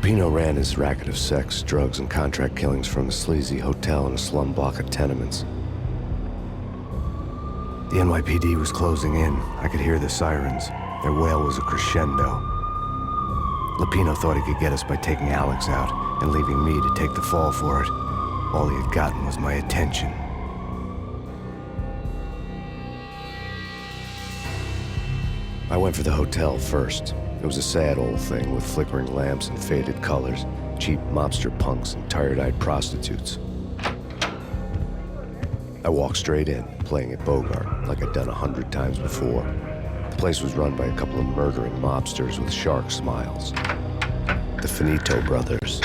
Lupino ran his racket of sex, drugs, and contract killings from a sleazy hotel in a slum block of tenements. The NYPD was closing in. I could hear the sirens. Their wail was a crescendo. Lupino thought he could get us by taking Alex out and leaving me to take the fall for it. All he had gotten was my attention. I went for the hotel first. It was a sad old thing with flickering lamps and faded colors, cheap mobster punks and tired-eyed prostitutes. I walked straight in, playing at Bogart, like I'd done 100 times before. The place was run by a couple of murdering mobsters with shark smiles. The Finito brothers.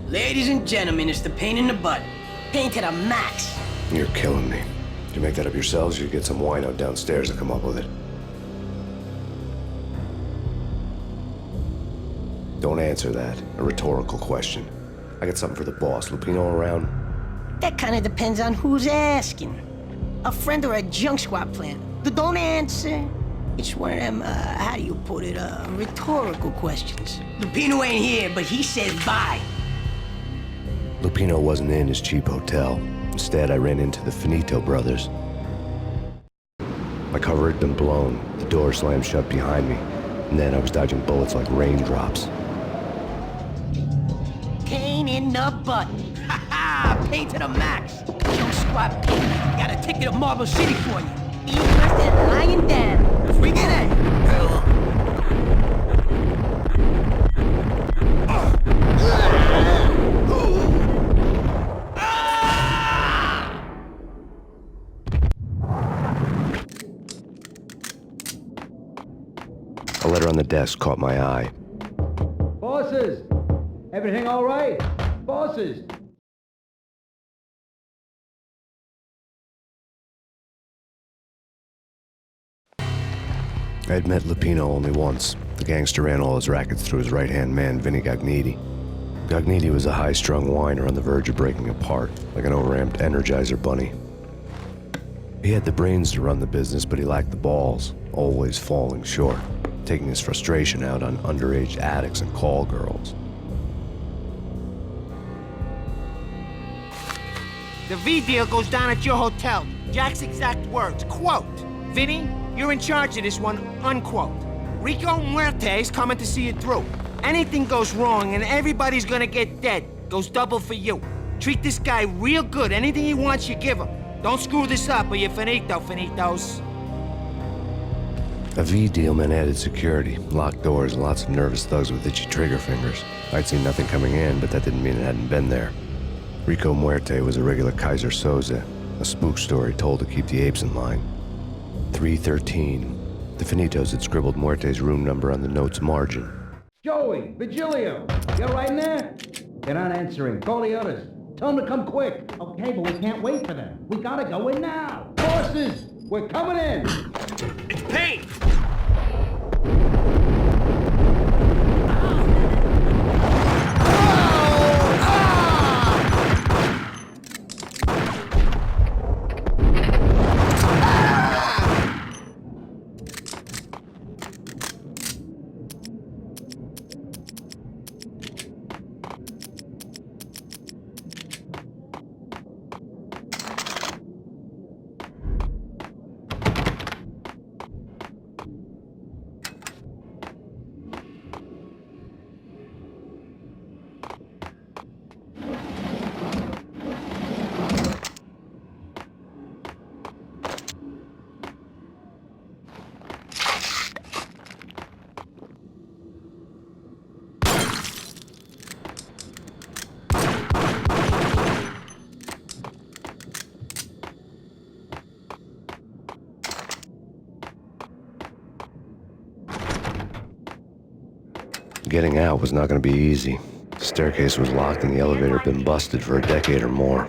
Ladies and gentlemen, it's the Payne in the butt. Payne to the max. You're killing me. Did you make that up yourselves, or you get some wino downstairs to come up with it? Don't answer that. A rhetorical question. I got something for the boss. Lupino around? That kind of depends on who's asking. A friend or a junk squad plan. Don't answer. It's one of them, how do you put it, rhetorical questions. Lupino ain't here, but he says bye. Lupino wasn't in his cheap hotel. Instead, I ran into the Finito brothers. My cover had been blown. The door slammed shut behind me. And then I was dodging bullets like raindrops. Payne in the butt. Ha ha! Payne to the max. Junk squad Payne. Got a ticket to Marble City for you. Eat first and lying down. Let's bring it in. A letter on the desk caught my eye. Bosses! Everything all right? Bosses! I had met Lupino only once. The gangster ran all his rackets through his right-hand man, Vinny Gagniti. Gagniti was a high-strung whiner on the verge of breaking apart, like an overamped Energizer bunny. He had the brains to run the business, but he lacked the balls, always falling short, taking his frustration out on underage addicts and call girls. The V deal goes down at your hotel. Jack's exact words, quote, "Vinny, you're in charge of this one," unquote. Rico Muerte's coming to see it through. Anything goes wrong and everybody's gonna get dead. Goes double for you. Treat this guy real good. Anything he wants, you give him. Don't screw this up or you're finito, finitos. A V deal meant added security, locked doors, and lots of nervous thugs with itchy trigger fingers. I'd seen nothing coming in, but that didn't mean it hadn't been there. Rico Muerte was a regular Kaiser Soze, a spook story told to keep the apes in line. 313. The Finitos had scribbled Muerte's room number on the note's margin. Joey, Vigilio, you right in there? They're not answering. Call the others. Tell them to come quick. Okay, but we can't wait for them. We gotta go in now. Bosses, we're coming in. It's Payne! Getting out was not going to be easy. The staircase was locked and the elevator had been busted for a decade or more.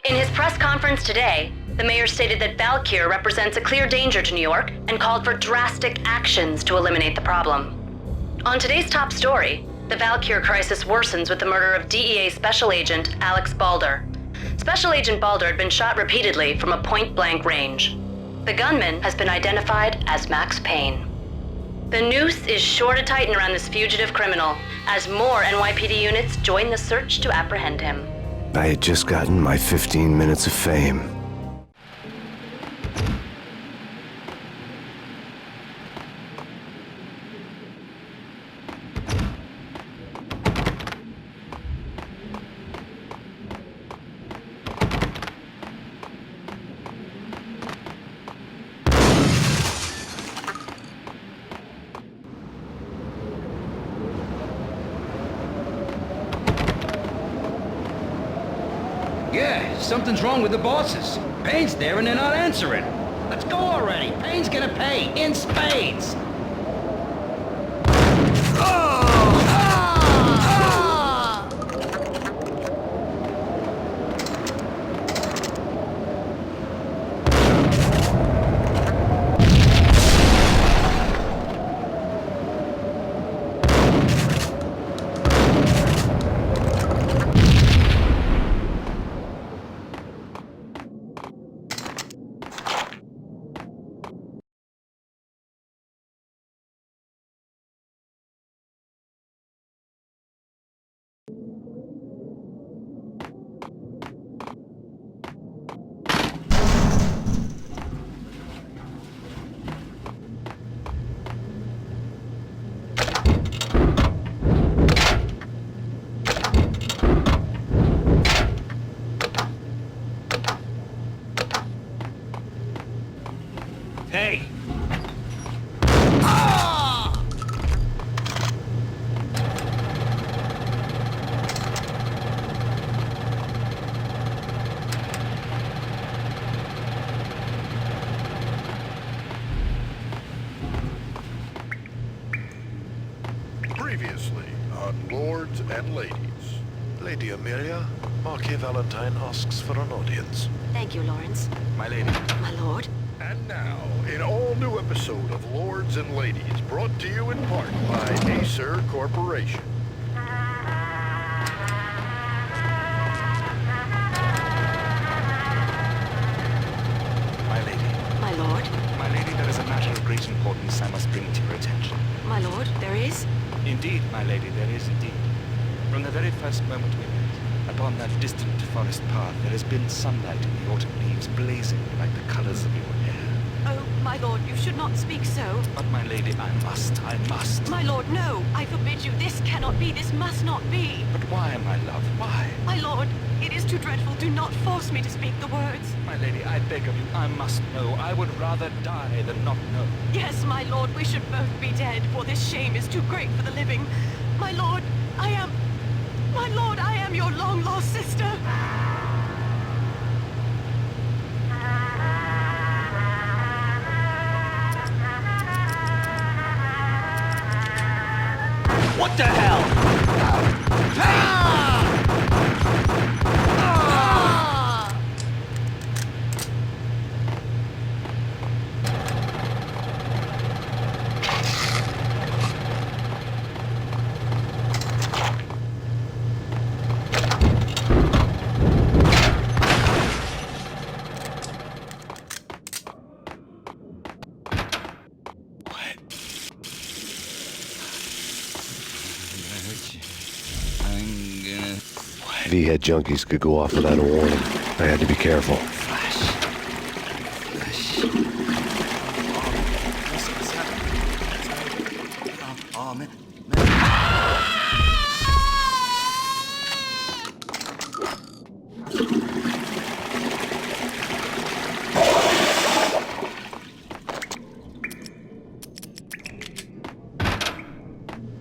In his press conference today, the mayor stated that Valkyr represents a clear danger to New York and called for drastic actions to eliminate the problem. On today's top story, the Valkyr crisis worsens with the murder of DEA Special Agent Alex Balder. Special Agent Balder had been shot repeatedly from a point-blank range. The gunman has been identified as Max Payne. The noose is sure to tighten around this fugitive criminal as more NYPD units join the search to apprehend him. I had just gotten my 15 minutes of fame. Yeah, something's wrong with the bosses. Payne's there and they're not answering. Let's go already. Payne's gonna pay in spades. Hey! Previously on Lords and Ladies. Lady Amelia, Marquis Valentine asks for an audience. Thank you, Lawrence. My lady. My lord. And now, an all-new episode of Lords and Ladies, brought to you in part by Acer Corporation. My lady. My lord. My lady, there is a matter of great importance I must bring to your attention. My lord, there is? Indeed, my lady, there is indeed. From the very first moment we met, upon that distant forest path, there has been sunlight in the autumn leaves blazing like the colors of your hair. Oh, my lord, you should not speak so. But my lady, I must. My lord, no. I forbid you. This cannot be. This must not be. But why, my love, why? My lord, it is too dreadful. Do not force me to speak the words. My lady, I beg of you, I must know. I would rather die than not know. Yes, my lord, we should both be dead, for this shame is too great for the living. My lord, I am your long-lost sister. What the hell? V-head junkies could go off without a warning. I had to be careful.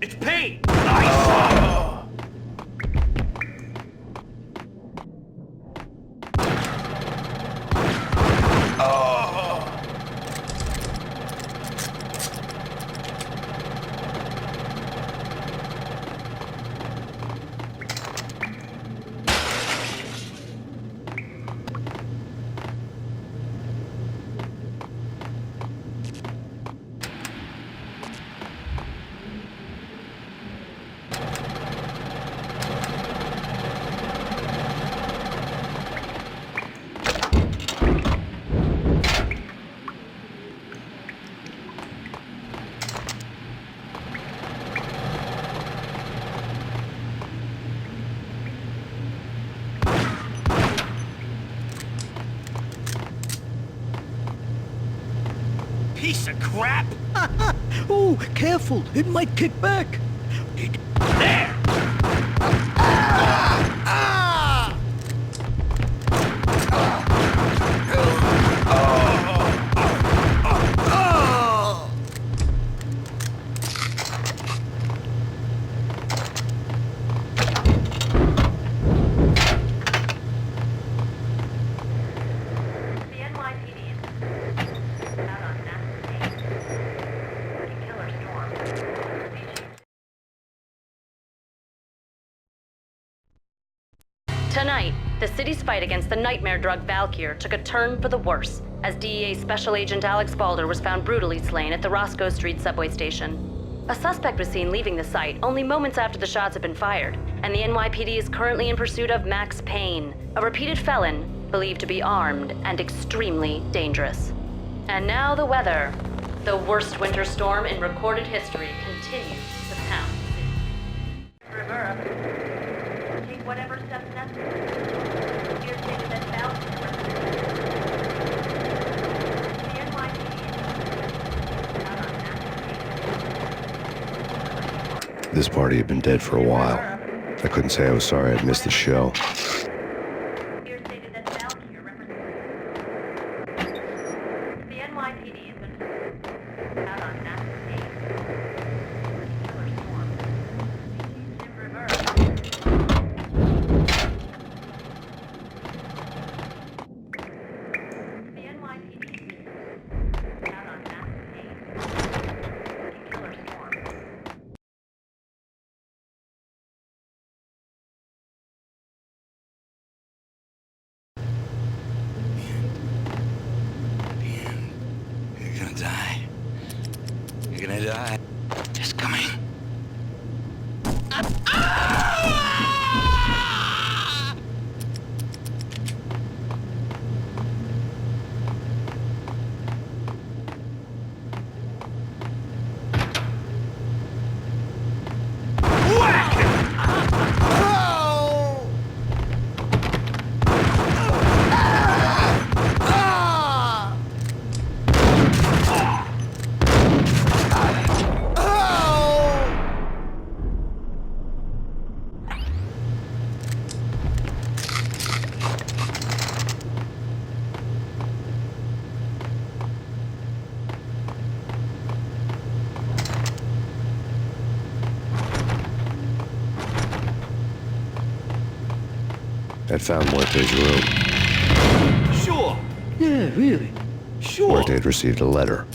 It's Payne! piece of crap! Oh, careful, it might kick back. There! The NYPD is out on massive Payne. Killer storm. Tonight, the city's fight against the nightmare drug Valkyr took a turn for the worse as DEA Special Agent Alex Balder was found brutally slain at the Roscoe Street subway station. A suspect was seen leaving the site only moments after the shots had been fired, and the NYPD is currently in pursuit of Max Payne, a repeated felon believed to be armed and extremely dangerous. And now the weather. The worst winter storm in recorded history continues to pound the city. Rivera, take whatever steps necessary. Here's stated that Valkyr the NYPD is out on massive Payne. This party had been dead for a while. I couldn't say I was sorry I'd missed the show. Here stated that Valkyr represents the NYPD has been out on massive Payne. Killer storm. In reverse. The NYPD out on massive Payne. Killer storm. You're gonna die. You're gonna die. It's coming. I'd found Muerte's room. Sure, Yeah, really. sure. Muerte had received a letter.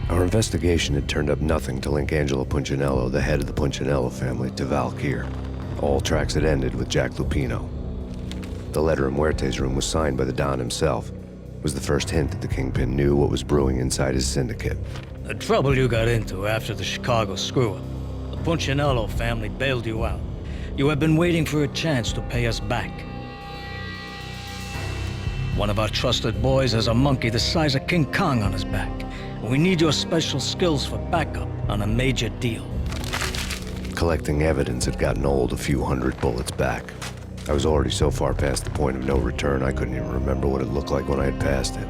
Our investigation had turned up nothing to link Angelo Punchinello, the head of the Punchinello family, to Valkyr. All tracks had ended with Jack Lupino. The letter in Muerte's room was signed by the Don himself. It was the first hint that the Kingpin knew what was brewing inside his syndicate. The trouble you got into after the Chicago screw-up. The Punchinello family bailed you out. You have been waiting for a chance to pay us back. One of our trusted boys has a monkey the size of King Kong on his back. We need your special skills for backup on a major deal. Collecting evidence had gotten old a few hundred bullets back. I was already so far past the point of no return, I couldn't even remember what it looked like when I had passed it.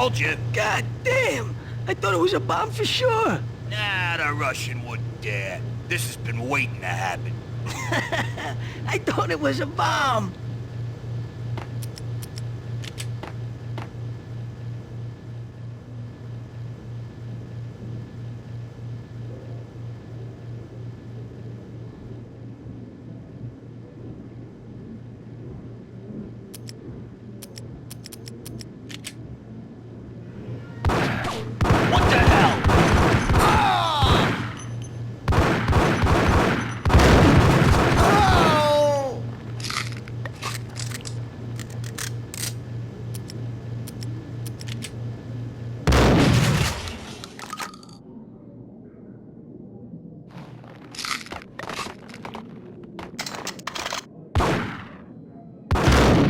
told you. God damn! I thought it was a bomb for sure. Nah, the Russian wouldn't dare. This has been waiting to happen. I thought it was a bomb. What the hell? Ah!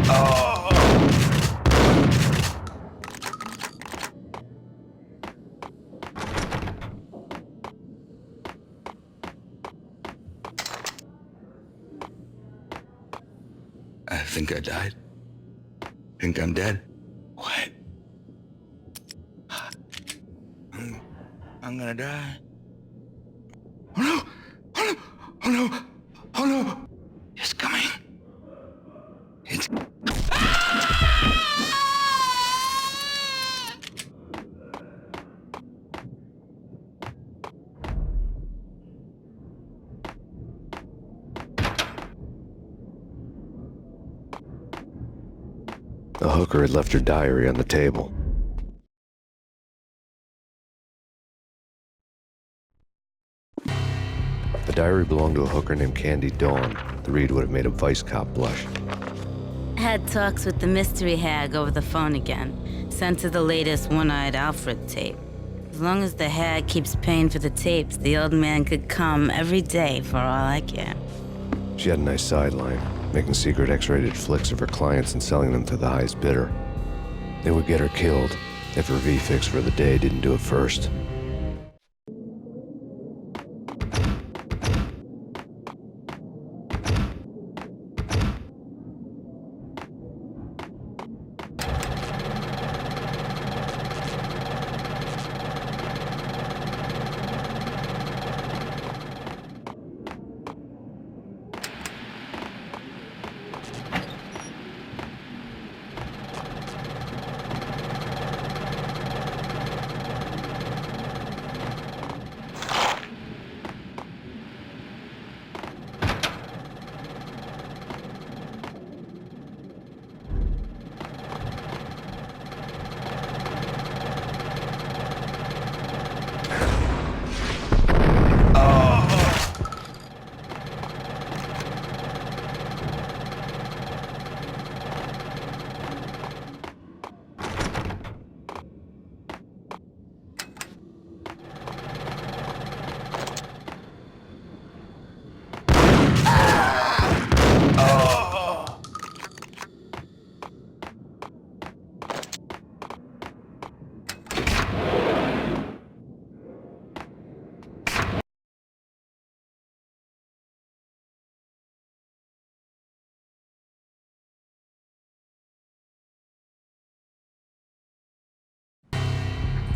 Oh! I think I died. Think I'm dead. What? I'm gonna die. Oh no! Oh no! Oh no! Oh no! It's coming. It's... The hooker had left her diary on the table. The diary belonged to a hooker named Candy Dawn. The read would have made a vice cop blush. Had talks with the mystery hag over the phone again. Sent her the latest One-Eyed Alfred tape. As long as the hag keeps paying for the tapes, the old man could come every day for all I care. She had a nice sideline, making secret X-rated flicks of her clients and selling them to the highest bidder. They would get her killed if her V-fix for the day didn't do it first.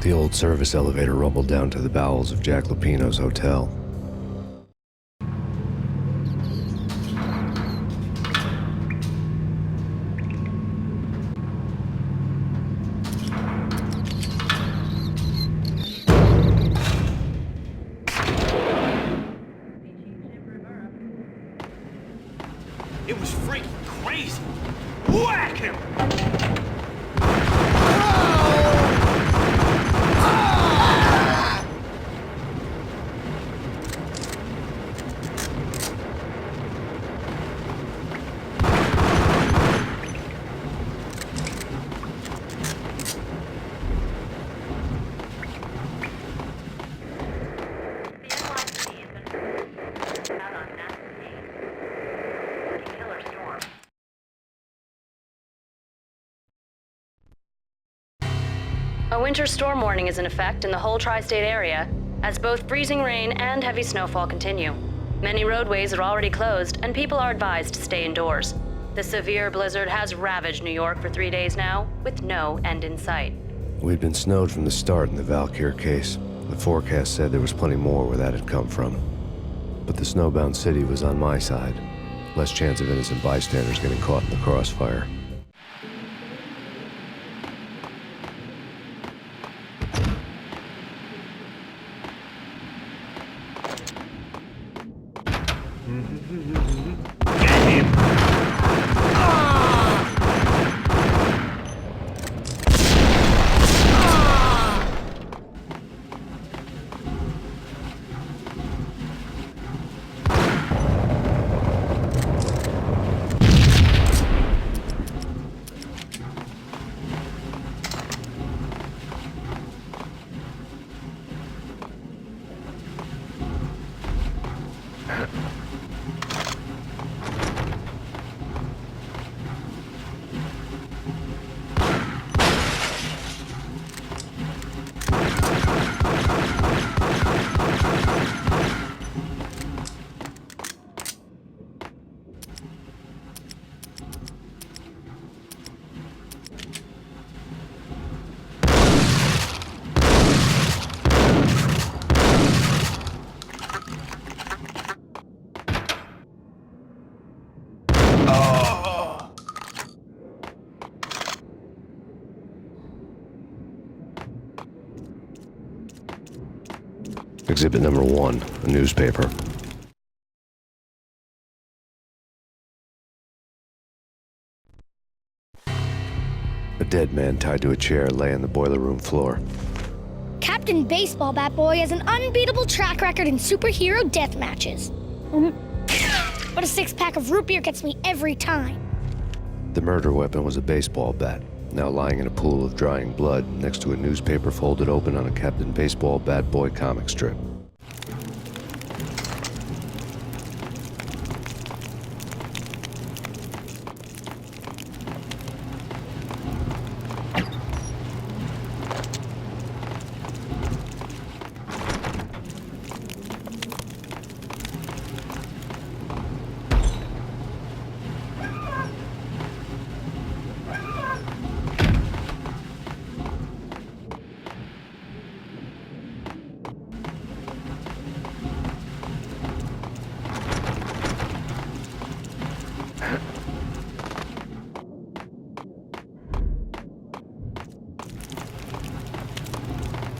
The old service elevator rumbled down to the bowels of Jack Lupino's hotel. It was freaking crazy. Whack him! A winter storm warning is in effect in the whole tri-state area, as both freezing rain and heavy snowfall continue. Many roadways are already closed, and people are advised to stay indoors. The severe blizzard has ravaged New York for 3 days now, with no end in sight. We'd been snowed from the start in the Valkyr case. The forecast said there was plenty more where that had come from. But the snowbound city was on my side. Less chance of innocent bystanders getting caught in the crossfire. Exhibit number 1, a newspaper. A dead man tied to a chair lay on the boiler room floor. Captain Baseball Bat Boy has an unbeatable track record in superhero death matches. But a 6-pack of root beer gets me every time. The murder weapon was a baseball bat, now lying in a pool of drying blood next to a newspaper folded open on a Captain Baseball Bat Boy comic strip.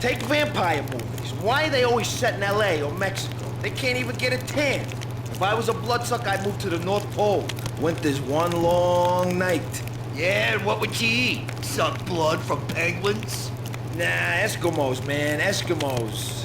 Take vampire movies. Why are they always set in L.A. or Mexico? They can't even get a tan. If I was a bloodsucker, I'd move to the North Pole. Winter's one long night. Yeah, and what would you eat? Suck blood from penguins? Nah, Eskimos, man, Eskimos.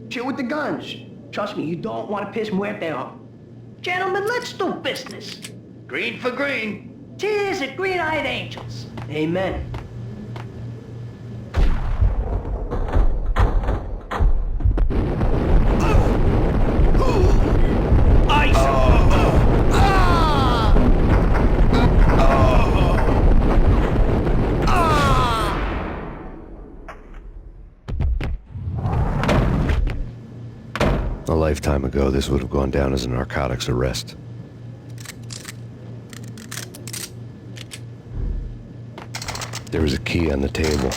Shit with the guns. Trust me, you don't want to piss Muerte off. Gentlemen, let's do business. Green for green. Cheers at Green-Eyed Angels. Amen. A lifetime ago, this would have gone down as a narcotics arrest. There was a key on the table.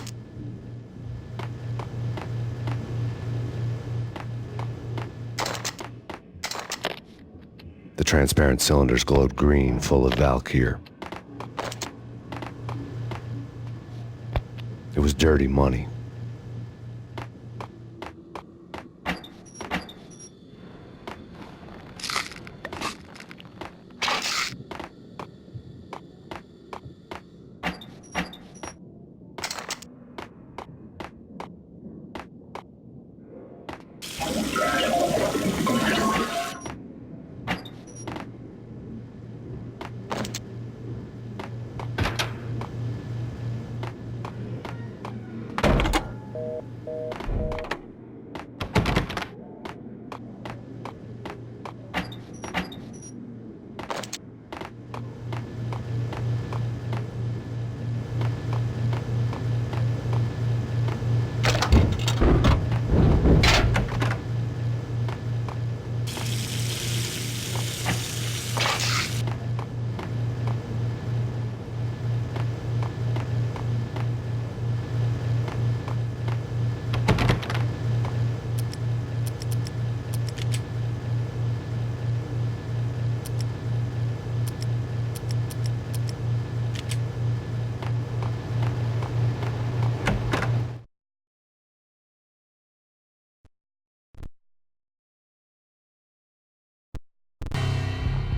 The transparent cylinders glowed green, full of Valkyr. It was dirty money.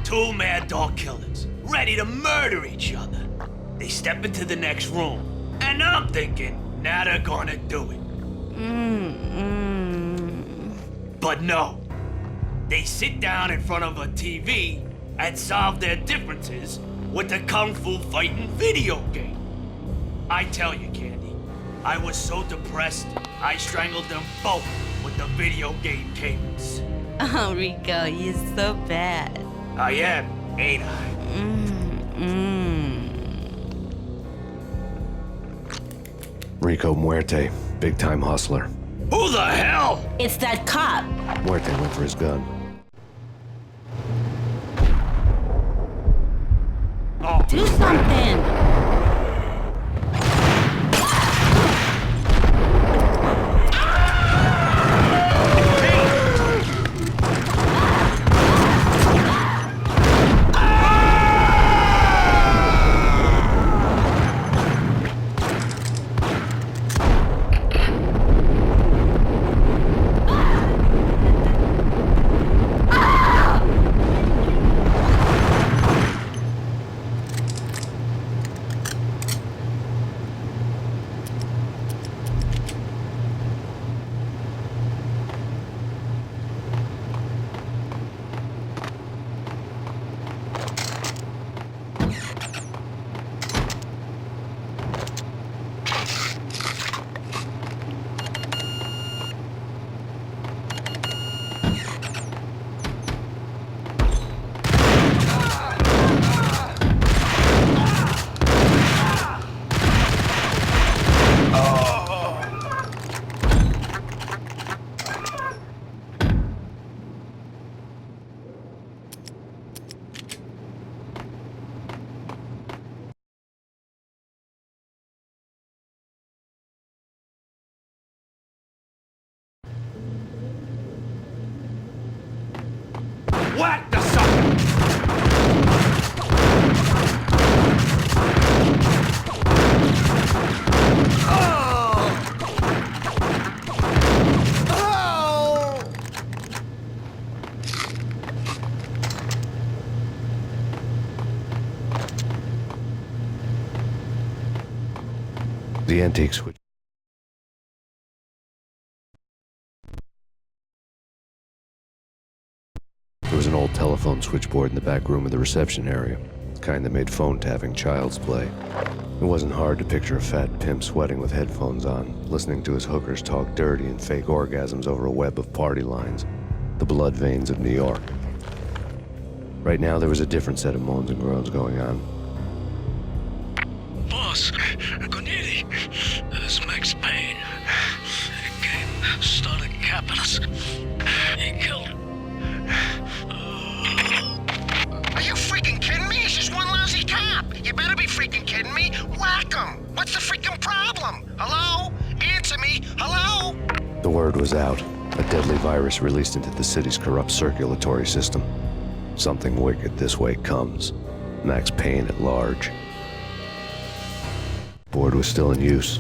Two mad dog killers, ready to murder each other. They step into the next room, and I'm thinking, now they're gonna do it. But no. They sit down in front of a TV and solve their differences with a kung fu fighting video game. I tell you, Candy, I was so depressed, I strangled them both with the video game cables. Oh, Rico, you're so bad. I am, ain't I? Rico Muerte, big-time hustler. Who the hell? It's that cop. Muerte went for his gun. Do something. Whack the sucker! The antique switch. There was an old telephone switchboard in the back room of the reception area, the kind that made phone tapping child's play. It wasn't hard to picture a fat pimp sweating with headphones on, listening to his hookers talk dirty and fake orgasms over a web of party lines, the blood veins of New York. Right now, there was a different set of moans and groans going on. Boss, Cornelia, this is Max Payne. He came, started capping us. He killed. Are you freaking kidding me? It's just one lousy cop. You better be freaking kidding me. Whack him. What's the freaking problem? Hello? Answer me. Hello? The word was out. A deadly virus released into the city's corrupt circulatory system. Something wicked this way comes. Max Payne at large. Board was still in use.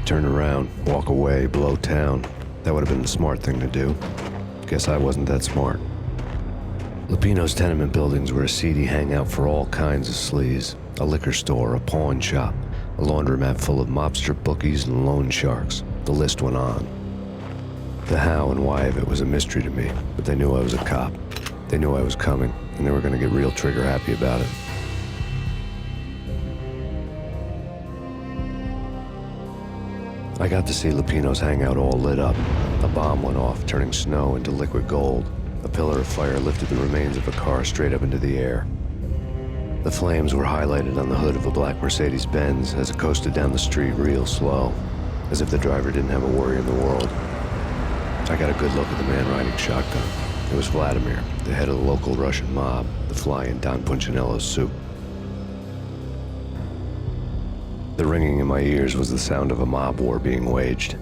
turn around, walk away, blow town. That would have been the smart thing to do. Guess I wasn't that smart. Lupino's tenement buildings were a seedy hangout for all kinds of sleaze. A liquor store, a pawn shop, a laundromat full of mobster bookies and loan sharks. The list went on. The how and why of it was a mystery to me, but they knew I was a cop. They knew I was coming, and they were going to get real trigger happy about it. I got to see Lupino's hangout all lit up. A bomb went off, turning snow into liquid gold. A pillar of fire lifted the remains of a car straight up into the air. The flames were highlighted on the hood of a black Mercedes-Benz as it coasted down the street real slow, as if the driver didn't have a worry in the world. I got a good look at the man riding shotgun. It was Vladimir, the head of the local Russian mob, the fly in Don Punchinello's soup. The ringing in my ears was the sound of a mob war being waged.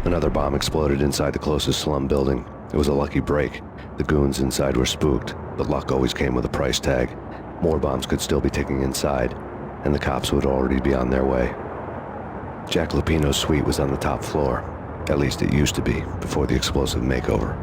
Another bomb exploded inside the closest slum building. It was a lucky break. The goons inside were spooked, but luck always came with a price tag. More bombs could still be ticking inside, and the cops would already be on their way. Jack Lupino's suite was on the top floor. At least it used to be, before the explosive makeover.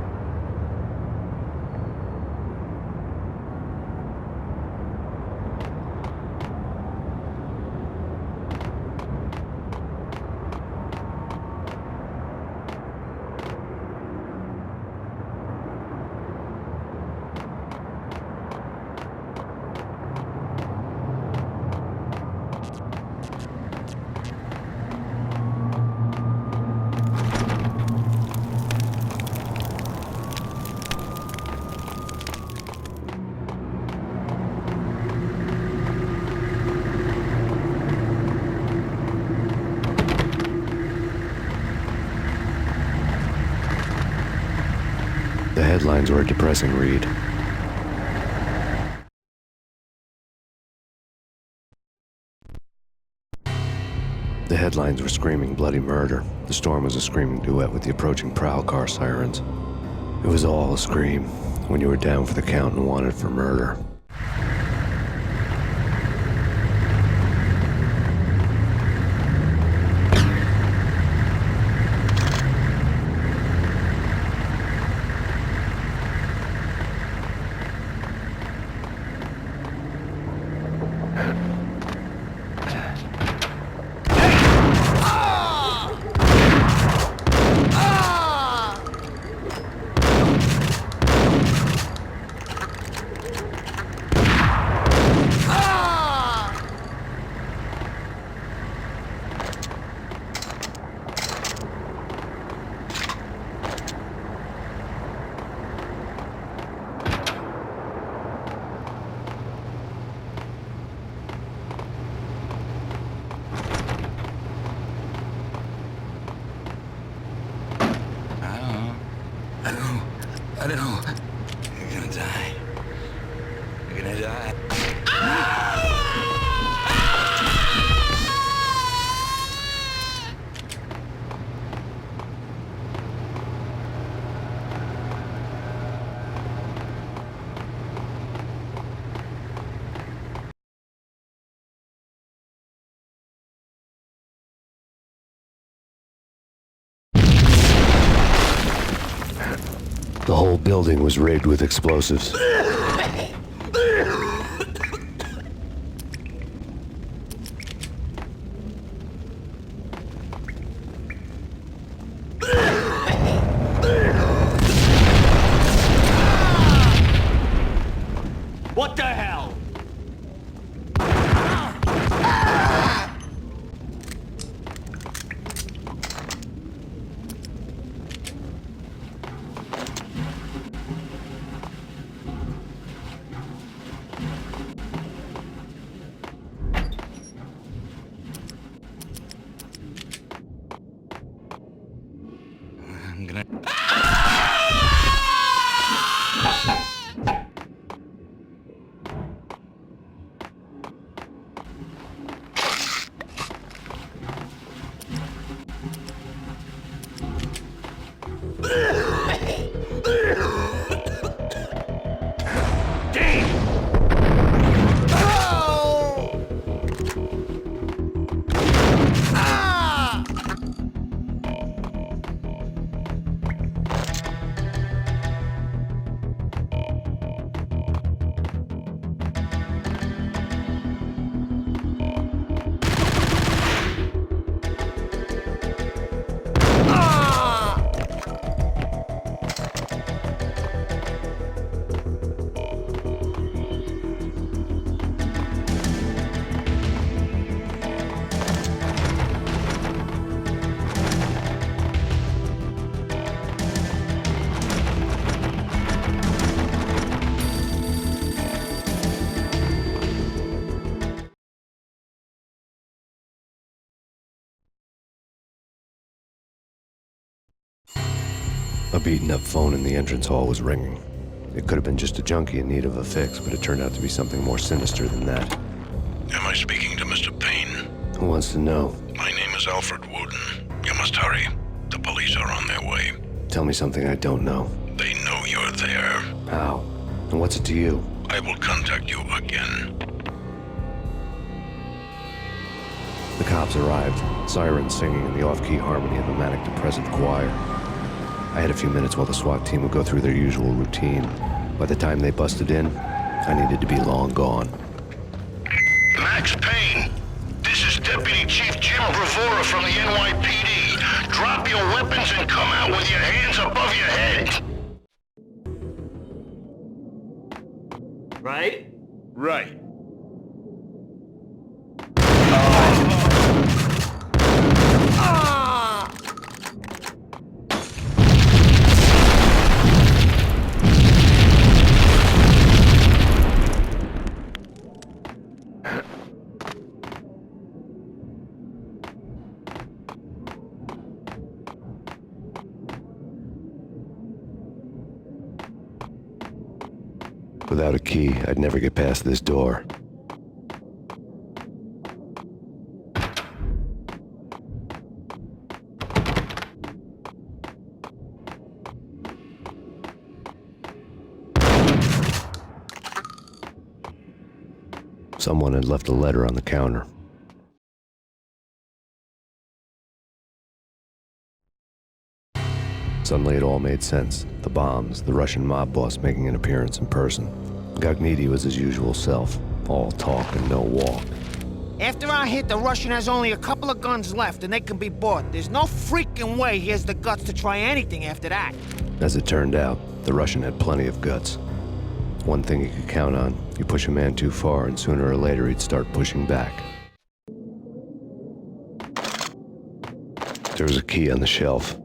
The headlines were a depressing read. The headlines were screaming bloody murder. The storm was a screaming duet with the approaching prowl car sirens. It was all a scream when you were down for the count and wanted for murder. I know. You're gonna die. You're gonna die. The whole building was rigged with explosives. What the hell? I'm gonna... A beaten-up phone in the entrance hall was ringing. It could have been just a junkie in need of a fix, but it turned out to be something more sinister than that. Am I speaking to Mr. Payne? Who wants to know? My name is Alfred Wooden. You must hurry. The police are on their way. Tell me something I don't know. They know you're there. How? And what's it to you? I will contact you again. The cops arrived, sirens singing in the off-key harmony of a manic-depressive choir. I had a few minutes while the SWAT team would go through their usual routine. By the time they busted in, I needed to be long gone. Max Payne, this is Deputy Chief Jim Bravura from the NYPD. Drop your weapons and come out with your hands above your head. Right? Right. Without a key, I'd never get past this door. Someone had left a letter on the counter. Suddenly it all made sense. The bombs, the Russian mob boss making an appearance in person. Gognitti was his usual self, all talk and no walk. After our hit, the Russian has only a couple of guns left and they can be bought. There's no freaking way he has the guts to try anything after that. As it turned out, the Russian had plenty of guts. One thing you could count on, you push a man too far and sooner or later he'd start pushing back. There was a key on the shelf.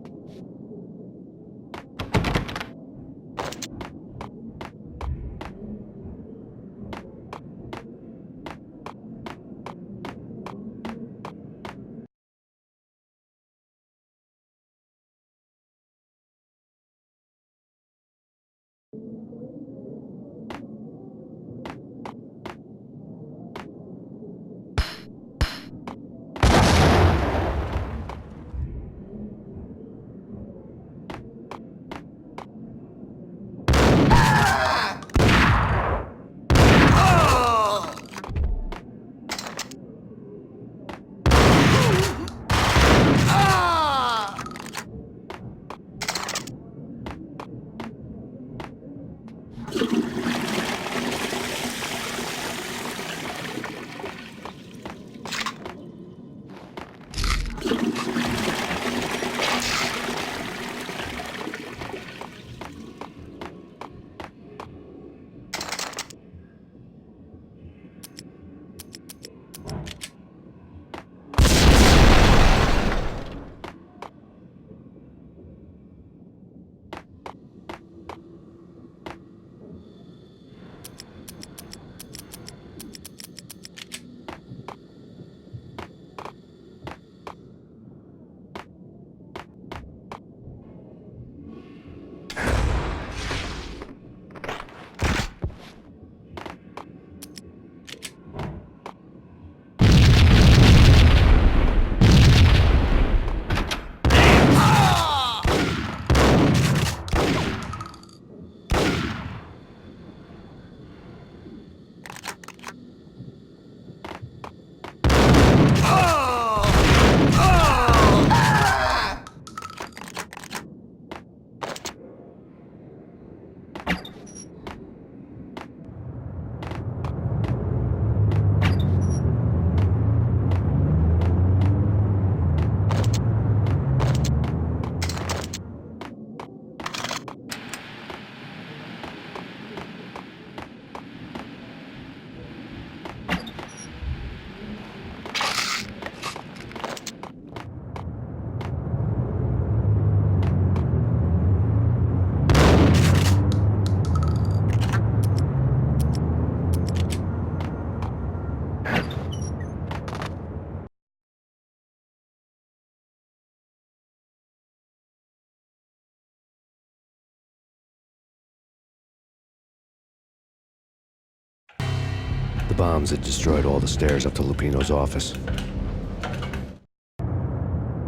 The bombs had destroyed all the stairs up to Lupino's office.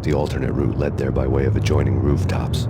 The alternate route led there by way of adjoining rooftops.